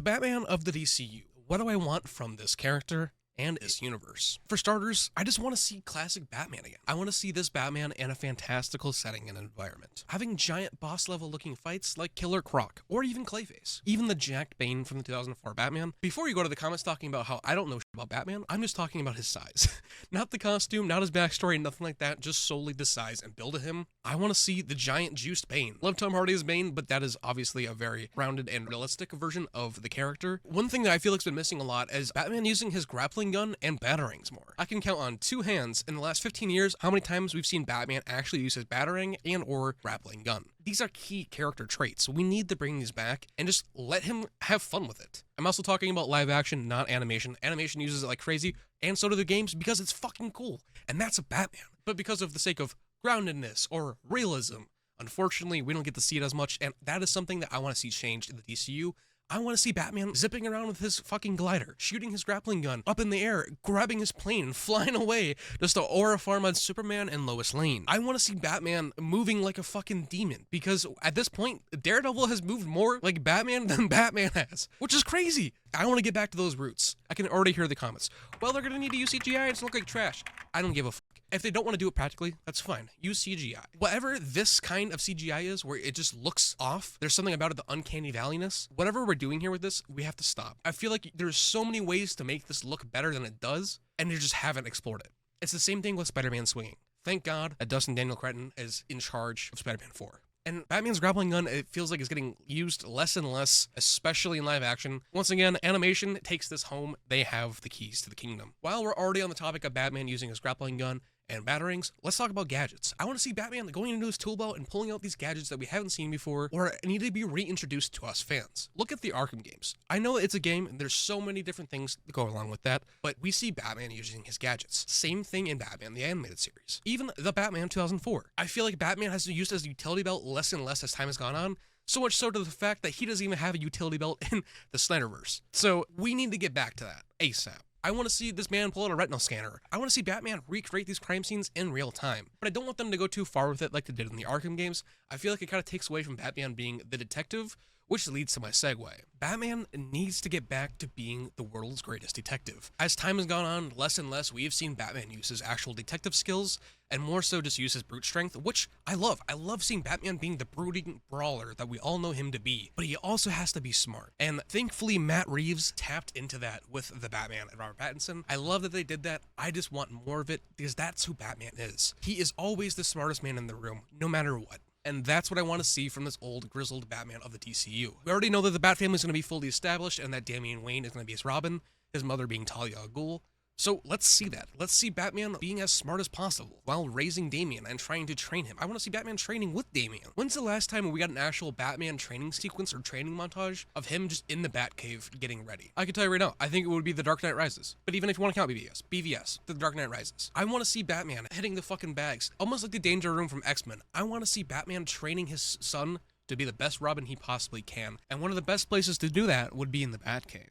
Batman of the DCU. What do I want from this character and this universe? For starters, I just want to see classic Batman again. I want to see this Batman in a fantastical setting and environment, having giant boss level looking fights like Killer Croc or even Clayface, even the jacked Bane from the 2004 Batman. Before you go to the comments talking about how I don't know shit about Batman, I'm just talking about his size. Not the costume, not his backstory, nothing like that, just solely the size and build of him. I want to see the giant juiced Bane. Love Tom Hardy as Bane, but that is obviously a very rounded and realistic version of the character. One thing that I feel like's been missing a lot is Batman using his grappling gun and batarangs more. I can count on two hands in the last 15 years how many times we've seen Batman actually use his batarang and or grappling gun. These are key character traits. We need to bring these back and just let him have fun with it. I'm also talking about live action, not animation. Animation uses it like crazy, and so do the games because it's fucking cool. And that's a Batman. But because of the sake of groundedness or realism, unfortunately, we don't get to see it as much, and that is something that I want to see changed in the DCU. I want to see Batman zipping around with his fucking glider, shooting his grappling gun up in the air, grabbing his plane, and flying away just to aura farm on Superman and Lois Lane. I want to see Batman moving like a fucking demon, because at this point, Daredevil has moved more like Batman than Batman has, which is crazy. I want to get back to those roots. I can already hear the comments. Well, they're going to need to use CGI, it's look like trash. I don't give a fuck. If they don't want to do it practically, that's fine. Use CGI. Whatever this kind of CGI is, where it just looks off, there's something about it, the uncanny valleyness. Whatever we're doing here with this, we have to stop. I feel like there's so many ways to make this look better than it does, and you just haven't explored it. It's the same thing with Spider-Man swinging. Thank God that Dustin Daniel Cretton is in charge of Spider-Man 4. And Batman's grappling gun, it feels like it's getting used less and less, especially in live action. Once again, animation takes this home. They have the keys to the kingdom. While we're already on the topic of Batman using his grappling gun and batarangs, let's talk about gadgets. I want to see Batman going into his tool belt and pulling out these gadgets that we haven't seen before or need to be reintroduced to us fans. Look at the Arkham games. I know it's a game and there's so many different things that go along with that, but we see Batman using his gadgets. Same thing in Batman, the animated series. Even the Batman 2004. I feel like Batman has used his utility belt less and less as time has gone on. So much so to the fact that he doesn't even have a utility belt in the Snyderverse. So we need to get back to that ASAP. I want to see this man pull out a retinal scanner. I want to see Batman recreate these crime scenes in real time. But I don't want them to go too far with it like they did in the Arkham games. I feel like it kind of takes away from Batman being the detective, which leads to my segue. Batman needs to get back to being the world's greatest detective. As time has gone on, less and less, we have seen Batman use his actual detective skills, and more so just use his brute strength, which I love. I love seeing Batman being the brooding brawler that we all know him to be, but he also has to be smart. And thankfully, Matt Reeves tapped into that with the Batman and Robert Pattinson. I love that they did that. I just want more of it, because that's who Batman is. He is always the smartest man in the room, no matter what. And that's what I want to see from this old, grizzled Batman of the DCU. We already know that the Bat family is going to be fully established and that Damian Wayne is going to be his Robin, his mother being Talia al Ghul. So let's see that. Let's see Batman being as smart as possible while raising Damian and trying to train him. I want to see Batman training with Damian. When's the last time we got an actual Batman training sequence or training montage of him just in the Batcave getting ready? I can tell you right now, I think it would be The Dark Knight Rises. But even if you want to count BVS, The Dark Knight Rises. I want to see Batman hitting the fucking bags, almost like the Danger Room from X-Men. I want to see Batman training his son to be the best Robin he possibly can. And one of the best places to do that would be in the Batcave.